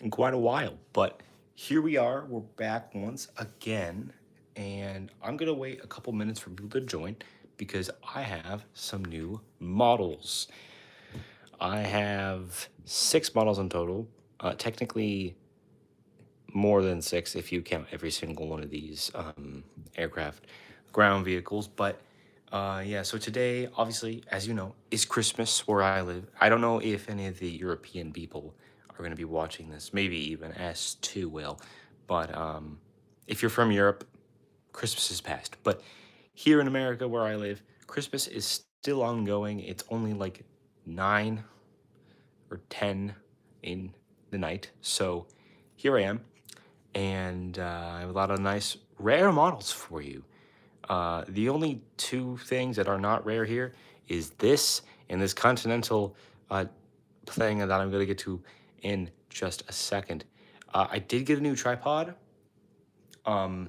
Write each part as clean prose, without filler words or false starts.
in quite a while. But here we are, we're back once again, and I'm gonna wait a couple minutes for people to join because I have some new models. I have 6 models in total. Technically, more than 6 if you count every single one of these aircraft ground vehicles. But yeah, so today, obviously, as you know, is Christmas where I live. I don't know if any of the European people are going to be watching this, maybe even S2 will. But if you're from Europe, Christmas is past. But here in America, where I live, Christmas is still ongoing. It's only like 9 or 10 in the night. So here I am, and I have a lot of nice rare models for you. The only two things that are not rare here is this and this Continental thing that I'm going to get to in just a second. I did get a new tripod. Um,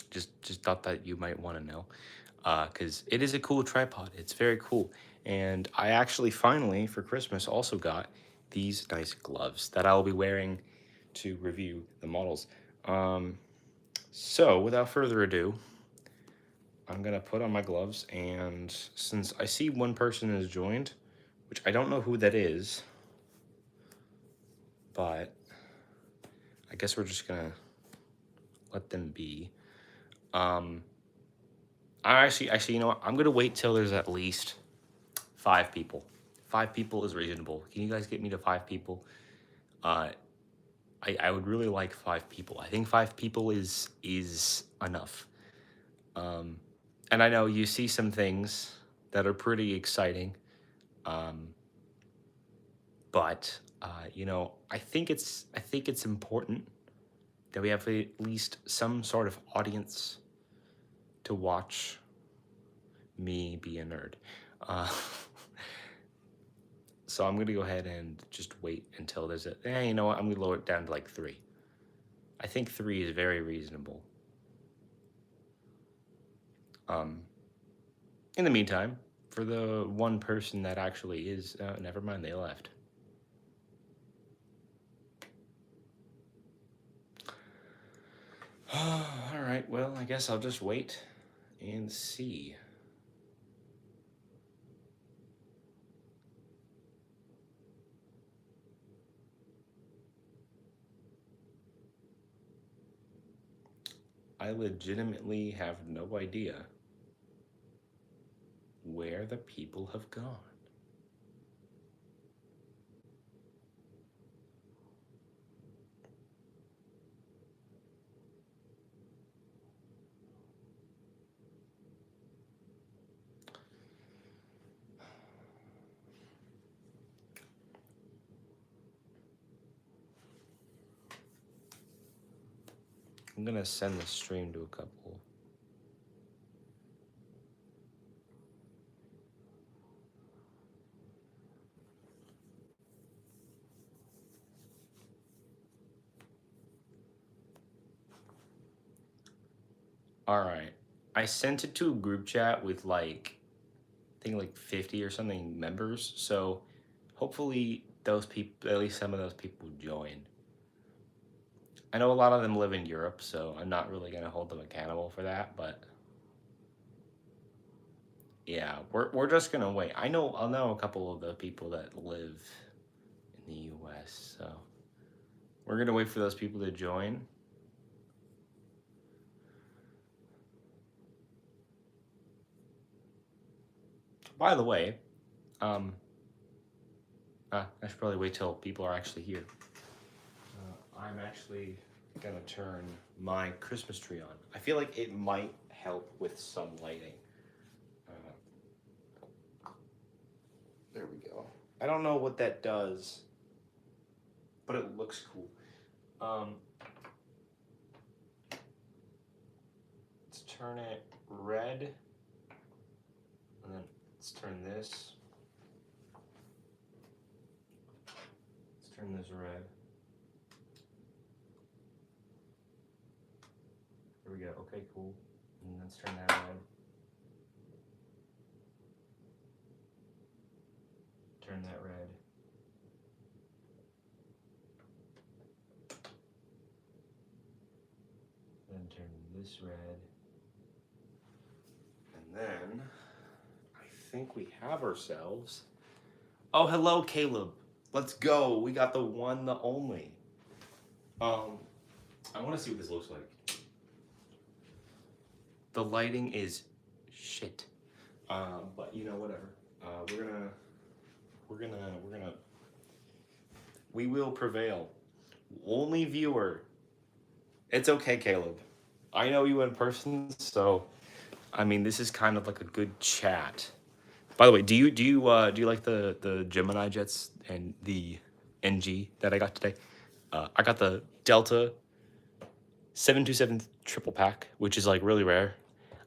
just thought that you might want to know, because it is a cool tripod. It's very cool, and I actually finally for Christmas also got these nice gloves that I'll be wearing to review the models. So without further ado, I'm gonna put on my gloves, and since I see one person has joined, which I don't know who that is, but I guess we're just gonna let them be. Um, actually, you know what? I'm gonna wait till there's at least 5 people. 5 people is reasonable. Can you guys get me to 5 people? Uh, I would really like 5 people. I think 5 people is enough. Um, and I know you see some things that are pretty exciting. Um, but you know, I think it's important that we have at least some sort of audience to watch me be a nerd. Uh, so I'm gonna go ahead and just wait until there's a. You know what? I'm gonna lower it down to like 3. I think 3 is very reasonable. Um, in the meantime, for the one person that actually is, never mind, they left. All right. Well, I guess I'll just wait and see. I legitimately have no idea where the people have gone. I'm gonna send the stream to a couple. All right. I sent it to a group chat with like, I think like 50 or something members. So hopefully those people, at least some of those people join. I know a lot of them live in Europe, so I'm not really gonna hold them accountable for that, but yeah, we're just gonna wait. I'll know a couple of the people that live in the US, so we're gonna wait for those people to join. By the way, um, I should probably wait till people are actually here. I'm actually gonna turn my Christmas tree on. I feel like it might help with some lighting. There we go. I don't know what that does, but it looks cool. Um, let's turn it red, and then let's turn this. Let's turn this red. There we go. Okay, cool. And let's turn that red. Turn that red. and turn this red. And then I think we have ourselves. Oh, hello, Caleb. Let's go. We got the one, the only. I want to see what this looks like. The lighting is shit. But you know, whatever. We will prevail. Only viewer. It's okay, Caleb. I know you in person, so I mean, this is kind of like a good chat. By the way, do you like the Gemini jets and the NG that I got today? I got the Delta 727 triple pack, which is like really rare.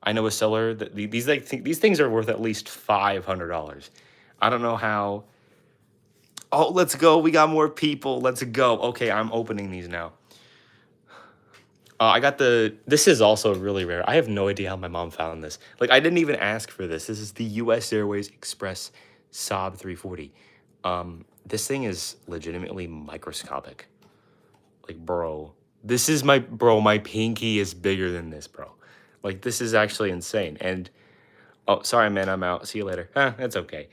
I know a seller that these things are worth at least $500. I don't know how. Oh, let's go. We got more people. Let's go. Okay, I'm opening these now. I got this is also really rare. I have no idea how my mom found this. Like, I didn't even ask for this. This is the US Airways Express Saab 340. This thing is legitimately microscopic. Like, bro, my pinky is bigger than this, bro. Like, this is actually insane. And, oh, sorry, man, I'm out. See you later. That's okay.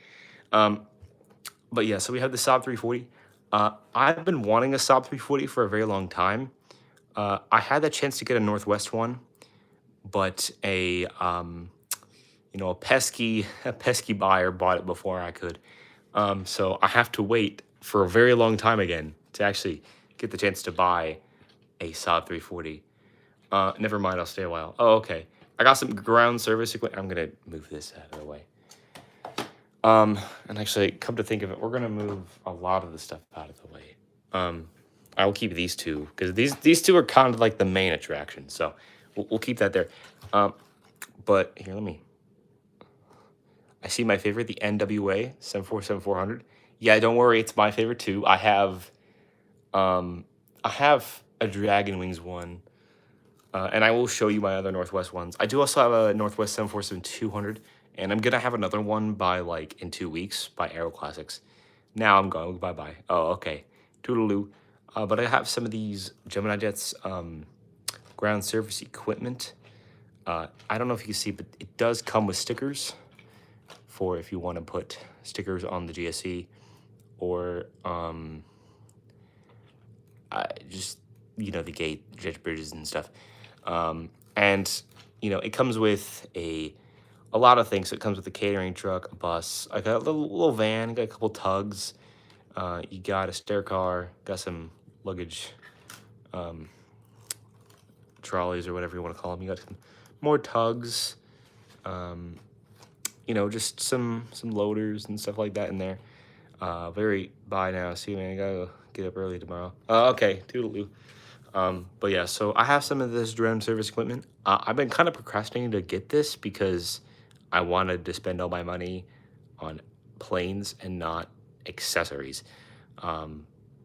But yeah, so we have the Saab 340. I've been wanting a Saab 340 for a very long time. I had the chance to get a Northwest one, but a pesky buyer bought it before I could. So I have to wait for a very long time again to actually get the chance to buy a Saab 340. Never mind, I'll stay a while. Oh, okay. I got some ground service equipment. I'm gonna move this out of the way. And actually, come to think of it, we're gonna move a lot of the stuff out of the way. I will keep these two because these two are kind of like the main attraction. So we'll keep that there. But here, I see my favorite, the NWA 747-400. Yeah, don't worry, it's my favorite too. I have a Dragon Wings one, and I will show you my other Northwest ones. I do also have a Northwest 747-200, and I'm gonna have another one by like in 2 weeks by Aero Classics. Now I'm going. Bye bye. Oh, okay. Toodaloo. But I have some of these Gemini Jets ground service equipment. I don't know if you can see, but it does come with stickers for if you want to put stickers on the GSE or just, the gate, jet bridges and stuff. And, it comes with a lot of things. So it comes with a catering truck, a bus, like a little van, got a couple tugs. You got a stair car, got some luggage trolleys or whatever you want to call them. You got some more tugs, just some loaders and stuff like that in there. Bye now. See you, man. I gotta get up early tomorrow. Okay, toodaloo. But yeah, so I have some of this drone service equipment. I've been kind of procrastinating to get this because I wanted to spend all my money on planes and not accessories.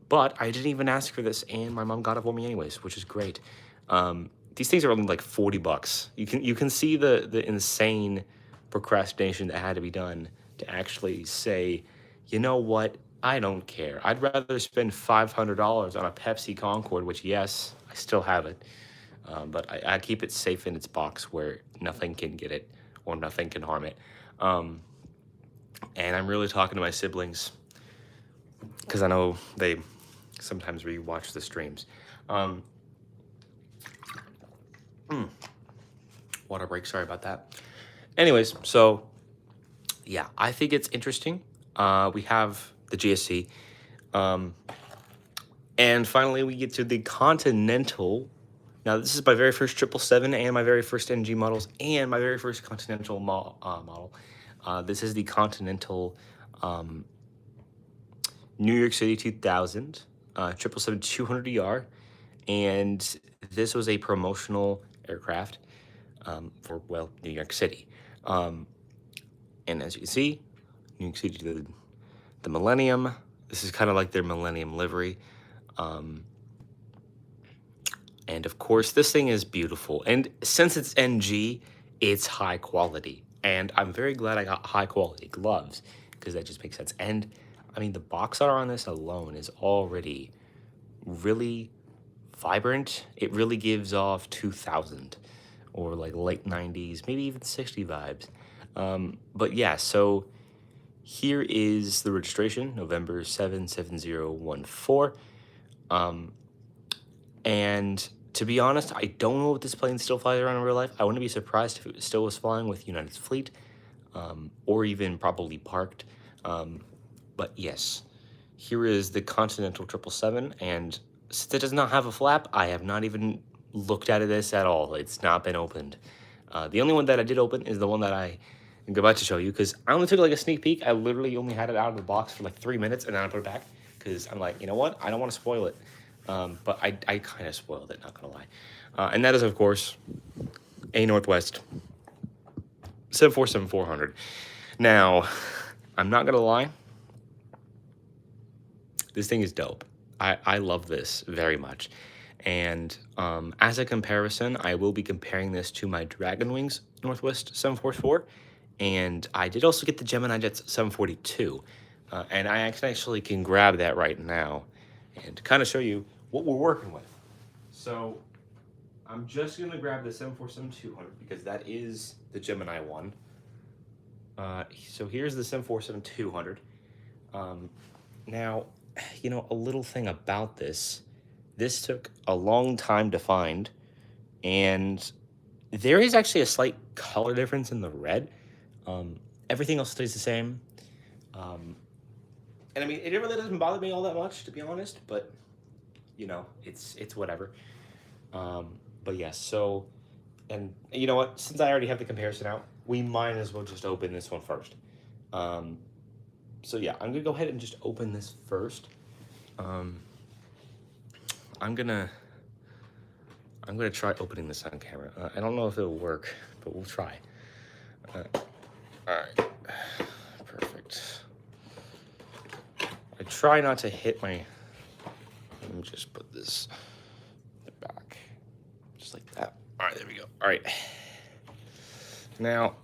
But I didn't even ask for this, and my mom got it for me anyways, which is great. These things are only like $40. You can see the insane procrastination that had to be done to actually say, you know what? I don't care. I'd rather spend $500 on a Pepsi Concorde, which yes, I still have it, but I keep it safe in its box where nothing can get it or nothing can harm it. And I'm really talking to my siblings because I know they sometimes rewatch the streams. Water break, sorry about that. Anyways, so yeah, I think it's interesting. We have the GSC. And finally we get to the Continental. Now this is my very first 777 and my very first NG models and my very first Continental model. This is the Continental New York City 2000 777-200ER, and this was a promotional aircraft for, well, New York City. And as you can see, New York City did the Millennium. This is kind of like their Millennium livery. And of course, this thing is beautiful. And since it's NG, it's high quality. And I'm very glad I got high quality gloves because that just makes sense. And I mean, the box art on this alone is already really vibrant. It really gives off 2000 or like late 90s, maybe even 60 vibes. But yeah, so here is the registration, November 77014. Um, and to be honest, I don't know if this plane still flies around in real life. I wouldn't be surprised if it still was flying with United's fleet, or even probably parked. But yes, here is the Continental 777, and since it does not have a flap, I have not even looked at this at all. It's not been opened. The only one that I did open is the one that I am about to show you, because I only took like a sneak peek. I literally only had it out of the box for like 3 minutes, and then I put it back, because I'm like, you know what? I don't want to spoil it. But I kind of spoiled it, not gonna lie. And that is, of course, a Northwest 747-400. Now, I'm not gonna lie, this thing is dope. I love this very much. And as a comparison, I will be comparing this to my Dragon Wings Northwest 744. And I did also get the Gemini Jets 742. And I actually can grab that right now and kind of show you what we're working with. So I'm just going to grab the 747-200 because that is the Gemini one. So here's the 747-200. Now, you know, a little thing about this took a long time to find, and there is actually a slight color difference in the red. Everything else stays the same. And I mean, it really doesn't bother me all that much, to be honest, but you know, it's whatever. But yeah, so, and you know what, since I already have the comparison out, we might as well just open this one first. So yeah, I'm gonna go ahead and just open this first. I'm gonna try opening this on camera. I don't know if it'll work, but we'll try. All right, perfect. I try not to hit my. Let me just put this back, just like that. All right, there we go. All right. Now,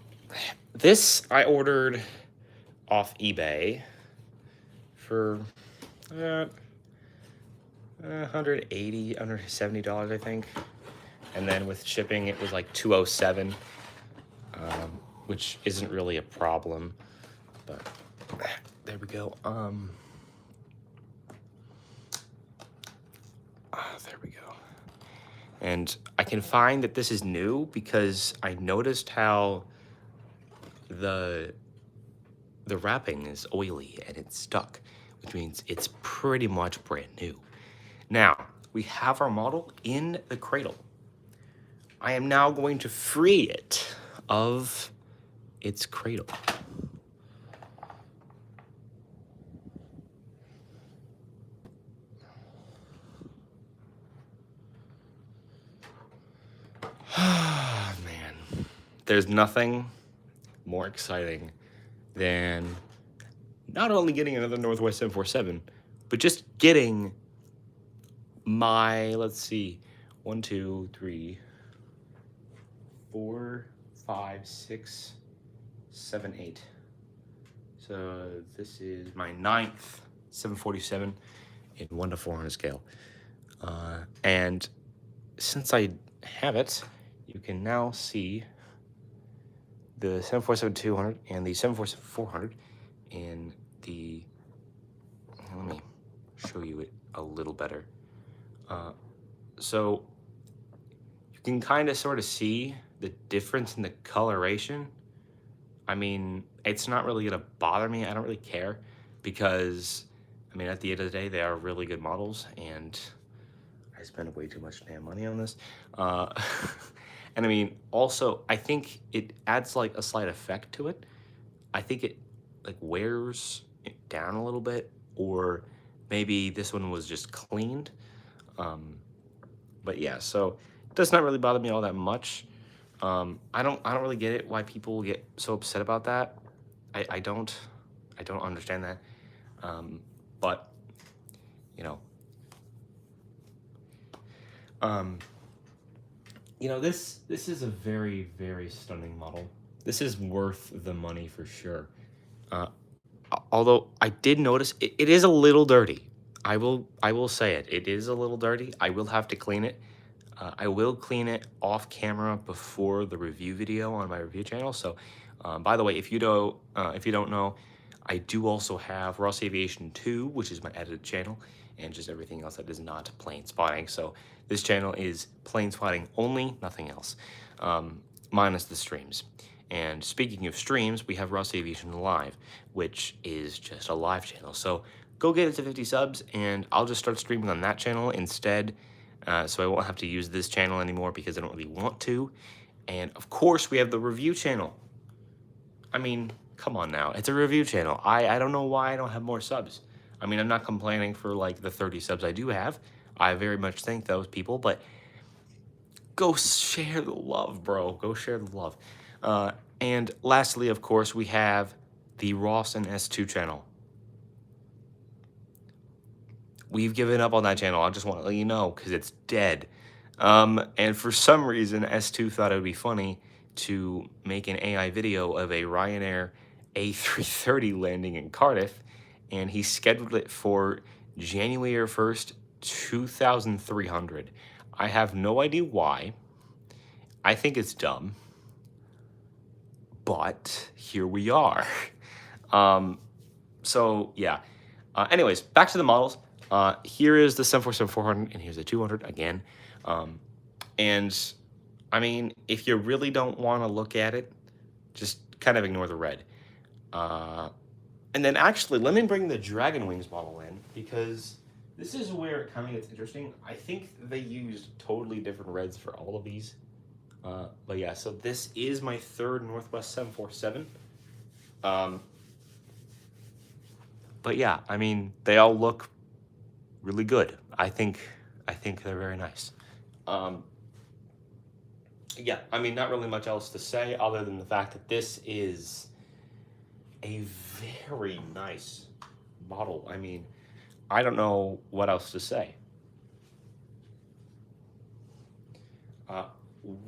this I ordered off eBay for $180, $170, I think. And then with shipping, it was like $207, which isn't really a problem. But there we go. There we go. And I can find that this is new because I noticed how the wrapping is oily and it's stuck, which means it's pretty much brand new. Now, we have our model in the cradle. I am now going to free it of its cradle. Man, there's nothing more exciting than not only getting another Northwest 747, but just getting my, let's see, 1, 2, 3, 4, 5, 6, 7, 8. So this is my 9th 747 in 1 to 400 scale. And since I have it, you can now see the 747-200 and the 747-400 in the, let me show you it a little better. So you can kind of sort of see the difference in the coloration. I mean, it's not really gonna bother me. I don't really care because, I mean, at the end of the day, they are really good models, and I spend way too much damn money on this. And I mean, also, I think it adds like a slight effect to it. I think it like wears it down a little bit, or maybe this one was just cleaned. But yeah, so it does not really bother me all that much. I don't really get it why people get so upset about that. I don't understand that. But you know, this is a very, very stunning model. This is worth the money for sure. Although I did notice it is a little dirty. I will say it. It is a little dirty. I will have to clean it. I will clean it off camera before the review video on my review channel. So, by the way, if you don't know, I do also have Ross Aviation 2, which is my edited channel, and just everything else that is not plane spotting. So this channel is plane spotting only, nothing else, minus the streams. And speaking of streams, we have Ross Aviation Live, which is just a live channel. So go get it to 50 subs, and I'll just start streaming on that channel instead. So I won't have to use this channel anymore because I don't really want to. And of course, we have the review channel. I mean, come on now. It's a review channel. I don't know why I don't have more subs. I mean, I'm not complaining for like the 30 subs I do have. I very much thank those people, but go share the love, bro. Go share the love. And lastly, of course, we have the Ross and S2 channel. We've given up on that channel. I just want to let you know because it's dead. And for some reason, S2 thought it would be funny to make an AI video of a Ryanair A330 landing in Cardiff, and he scheduled it for January 1st, 2300. I have no idea why. I think it's dumb, but here we are. So yeah. Anyways, back to the models. Here is the 747-400, and here's the 200 again. And I mean, if you really don't want to look at it, just kind of ignore the red. And then actually, let me bring the Dragon Wings model in, because this is where it kind of gets interesting. I think they used totally different reds for all of these. But yeah, so this is my third Northwest 747. But yeah, I mean, they all look really good. I think they're very nice. Yeah, I mean, not really much else to say other than the fact that this is a very nice model. I mean, I don't know what else to say.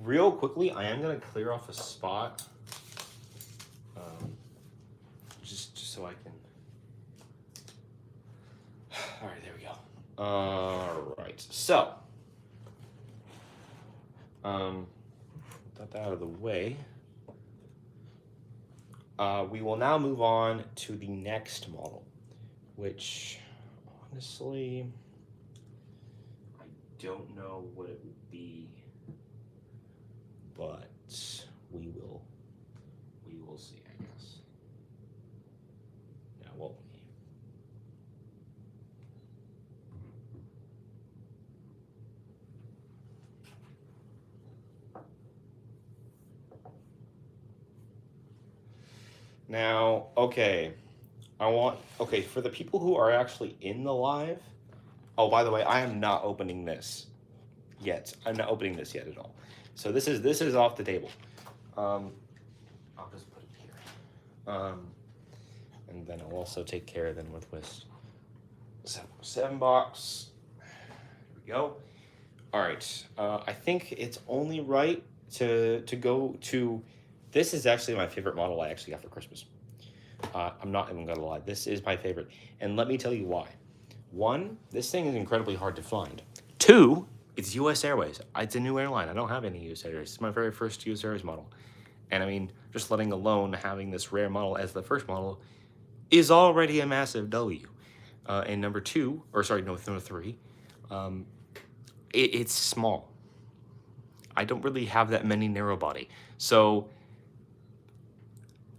Real quickly, I am going to clear off a spot. Just so I can... All right, there we go. All right, so... Got that out of the way. We will now move on to the next model, which, honestly, I don't know what it would be, but we will see, I guess. Now, won't we? Now, okay, for the people who are actually in the live, oh, by the way, I am not opening this yet. I'm not opening this yet at all. So this is off the table. I'll just put it here. And then I'll also take care of the Northwest 7 box. Here we go. All right, I think it's only right to go to... This is actually my favorite model I actually got for Christmas. I'm not even gonna lie, this is my favorite. And let me tell you why. 1, this thing is incredibly hard to find. 2, it's US Airways. It's a new airline. I don't have any US Airways. It's my very first US Airways model. And I mean, just letting alone having this rare model as the first model is already a massive W. And number 2, or sorry, no, number 3, it's small. I don't really have that many narrow body. So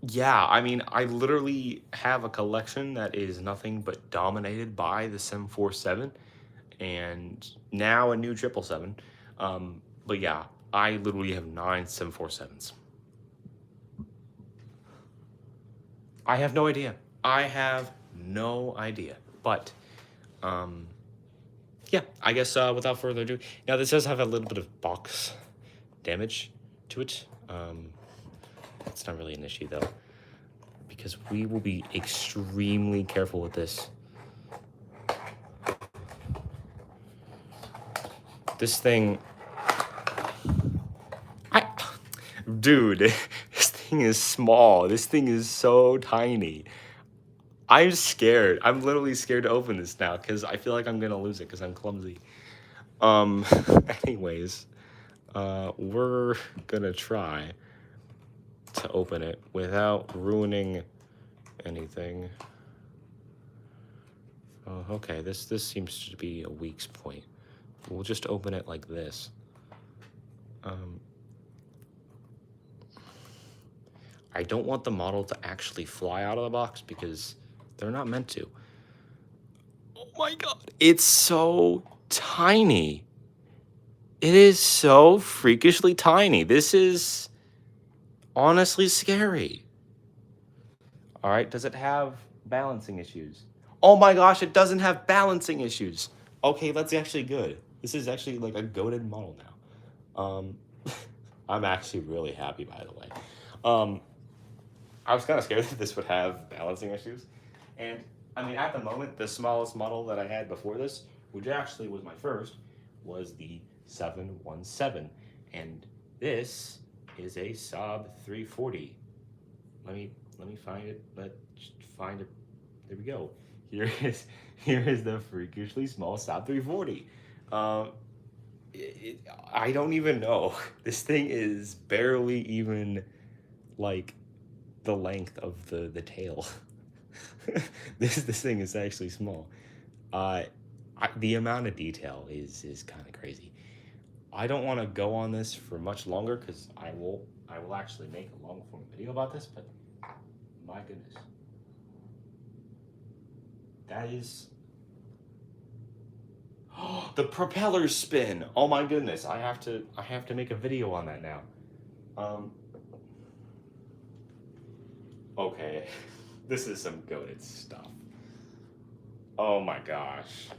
yeah, I mean, I literally have a collection that is nothing but dominated by the 747 and now a new 777. But yeah, I literally have 9 747s. I have no idea. But, yeah, I guess without further ado, now this does have a little bit of box damage to it. It's not really an issue though, because we will be extremely careful with this. This thing, dude, this thing is small. This thing is so tiny. I'm scared. I'm literally scared to open this now because I feel like I'm gonna lose it because I'm clumsy. Um, anyways, we're gonna try to open it without ruining anything. Okay, this seems to be a weak point. We'll just open it like this. I don't want the model to actually fly out of the box because they're not meant to. Oh my god, it's so tiny. It is so freakishly tiny. This is honestly scary. All right, does it have balancing issues? Oh my gosh, it doesn't have balancing issues. Okay, that's actually good. This is actually like a goated model now. I'm actually really happy, by the way. I was kind of scared that this would have balancing issues. And I mean, at the moment, the smallest model that I had before this, which actually was my first, was the 717. And this is a Saab 340. Let me find it. Let's find it. There we go. Here is the freakishly small Saab 340. I don't even know. This thing is barely even like the length of the tail. this thing is actually small. The amount of detail is kind of crazy. I don't want to go on this for much longer because I will actually make a long form video about this. But my goodness, that is the propellers spin. Oh my goodness, I have to make a video on that now. Okay, this is some goated stuff. Oh my gosh.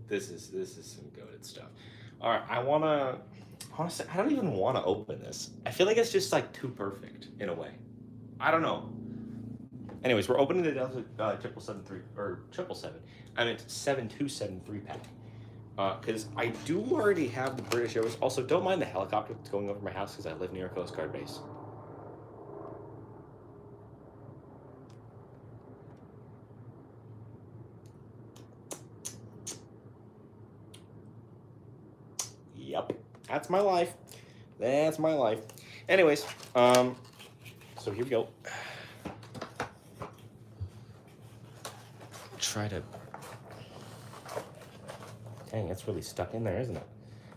This is some goated stuff. All right, honestly, I don't even want to open this. I feel like it's just like too perfect in a way. I don't know. Anyways, we're opening the Delta 777 or 777. I meant 7273 pack. Because I do already have the British Airways. Also, don't mind the helicopter that's going over my house because I live near a Coast Guard base. Yep, that's my life. That's my life. Anyways, so here we go. Try to. Dang, it's really stuck in there, isn't it?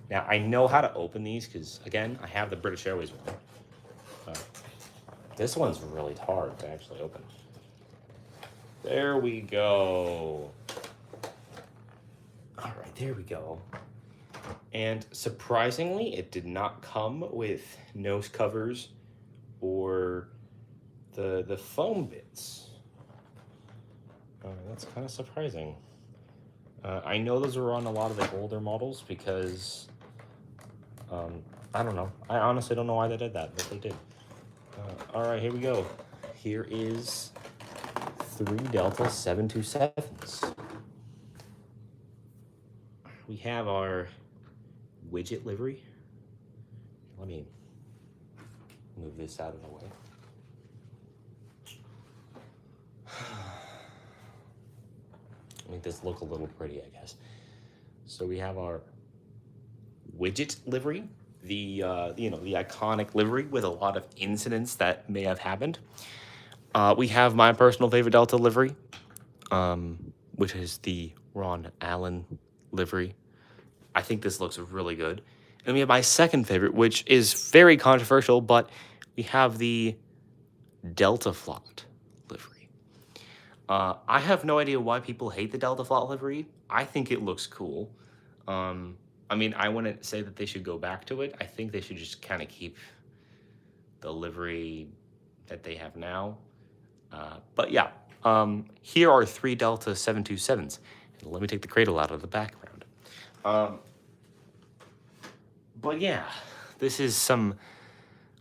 Now I know how to open these because again, I have the British Airways one. This one's really hard to actually open. There we go. All right, there we go. And surprisingly, it did not come with nose covers or the foam bits. That's kind of surprising. I know those are on a lot of the older models because, I don't know. I honestly don't know why they did that, but they did. All right, here we go. Here is 3 Delta 727s. We have our widget livery. Let me move this out of the way. Make this look a little pretty, I guess. So we have our widget livery, the the iconic livery with a lot of incidents that may have happened. We have my personal favorite Delta livery, which is the Ron Allen livery. I think this looks really good. And we have my second favorite, which is very controversial, but we have the Delta Flot livery. I have no idea why people hate the Delta Flot livery. I think it looks cool. I mean, I wouldn't say that they should go back to it. I think they should just kind of keep the livery that they have now. But yeah, here are 3 Delta 727s. And let me take the cradle out of the background. But yeah, this is some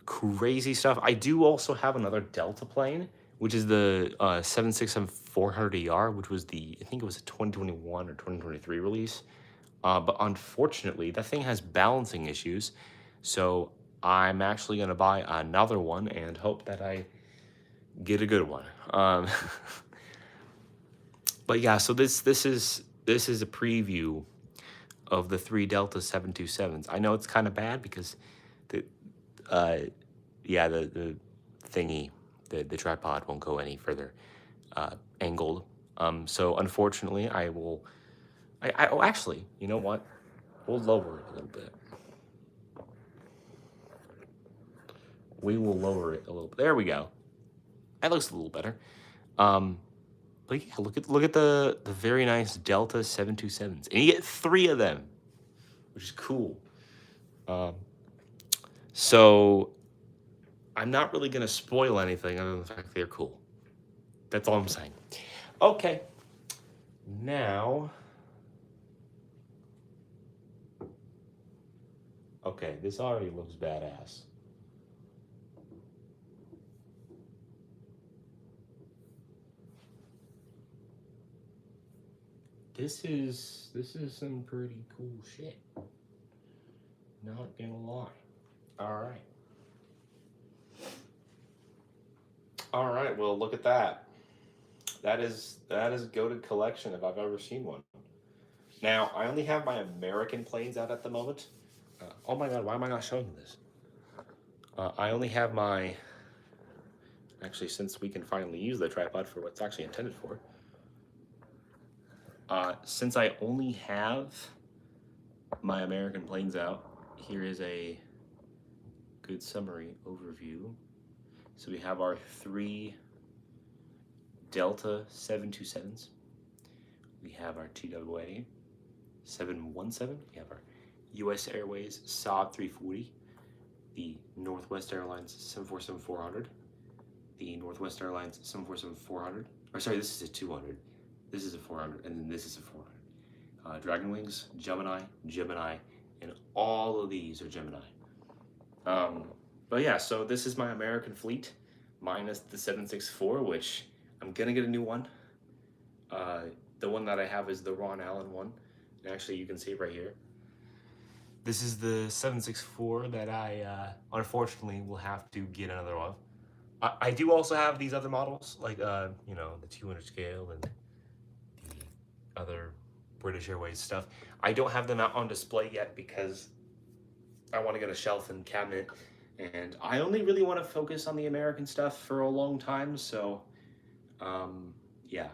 crazy stuff. I do also have another Delta plane, which is the 767-400ER, which was I think it was a 2021 or 2023 release. But unfortunately, that thing has balancing issues. So I'm actually going to buy another one and hope that I get a good one. But yeah, so this is a preview of the three Delta 727s. I know it's kind of bad because the uh yeah, the thingy, the tripod won't go any further angled. So unfortunately, oh, actually, you know what? We'll lower it a little bit. We will lower it a little bit. There we go. That looks a little better. But yeah, look at the very nice Delta 727s, and you get three of them, which is cool. So I'm not really gonna spoil anything other than the fact they're cool. That's all I'm saying. Okay. Now, okay, this already looks badass. This is some pretty cool shit. Not gonna lie. All right. All right. Well, look at that. That is a goated collection if I've ever seen one. Now I only have my American planes out at the moment. Oh my god, why am I not showing this? I only have my. Actually, since we can finally use the tripod for what's actually intended for. Since I only have my American planes out, here is a good summary overview. So we have our three Delta 727s. We have our TWA 717. We have our US Airways Saab 340, the Northwest Airlines 747-400, the Northwest Airlines 747-400. Or sorry, this is a 200. This is a 400, and then this is a 400. Dragon Wings, Gemini, and all of these are Gemini. But yeah, so this is my American fleet, minus the 764, which I'm gonna get a new one. The one that I have is the Ron Allen one. And actually, you can see it right here. This is the 764 that I unfortunately will have to get another one. I do also have these other models, like the 200 scale and the other British Airways stuff. I don't have them out on display yet because I want to get a shelf and cabinet, and I only really want to focus on the American stuff for a long time. So, yeah,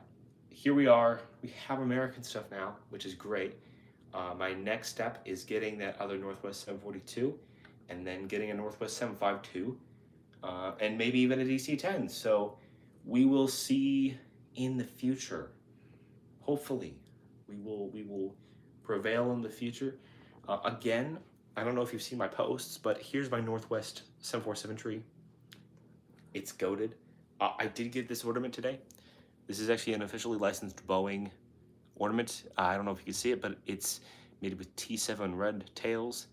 here we are. We have American stuff now, which is great. My next step is getting that other Northwest 742, and then getting a Northwest 752, and maybe even a DC-10. So we will see in the future. Hopefully, we will prevail in the future. Again, I don't know if you've seen my posts, but here's my Northwest 747 tree. It's goated. I did get this ornament today. This is actually an officially licensed Boeing ornament. I don't know if you can see it, but it's made with T7 red tails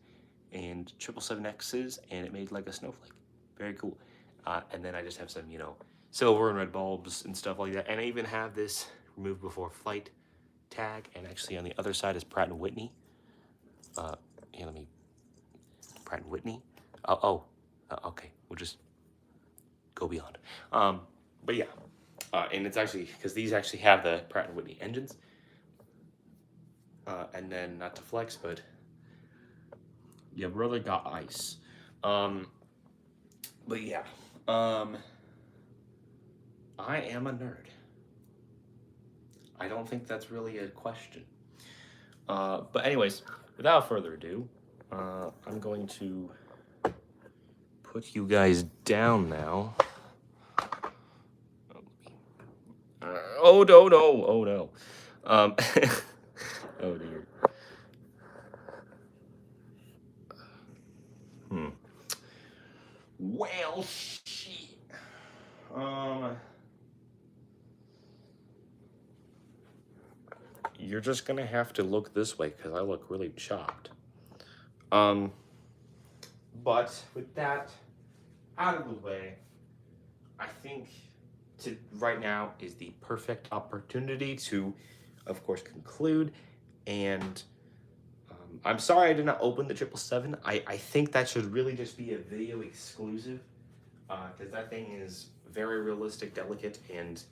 and 777Xs, and it made like a snowflake. Very cool. And then I just have some, silver and red bulbs and stuff like that. And I even have this remove before flight tag. And actually on the other side is Pratt & Whitney. Here, let me... Pratt & Whitney. Okay. We'll just go beyond. But yeah. And it's actually, because these actually have the Pratt & Whitney engines. And then, not to flex, but your brother got ice. But yeah. I am a nerd. I don't think that's really a question. But anyways, without further ado, I'm going to put you guys down now. Oh no. Oh dear. Well, shit. You're just gonna have to look this way because I look really chopped. But with that out of the way, I think right now is the perfect opportunity to, of course, conclude. And I'm sorry I did not open the 777. I think that should really just be a video exclusive because that thing is very realistic, delicate, and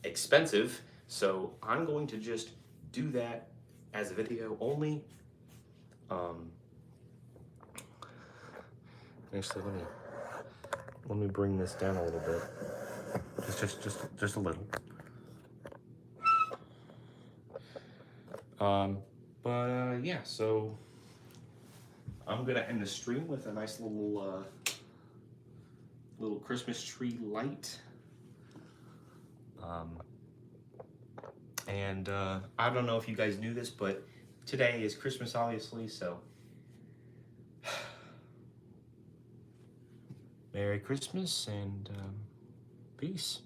expensive. So I'm going to just do that as a video only. Um, Actually, let me bring this down a little bit. Just a little. Yeah, so I'm gonna end the stream with a nice little Christmas tree light. And I don't know if you guys knew this, but today is Christmas, obviously, so Merry Christmas and peace.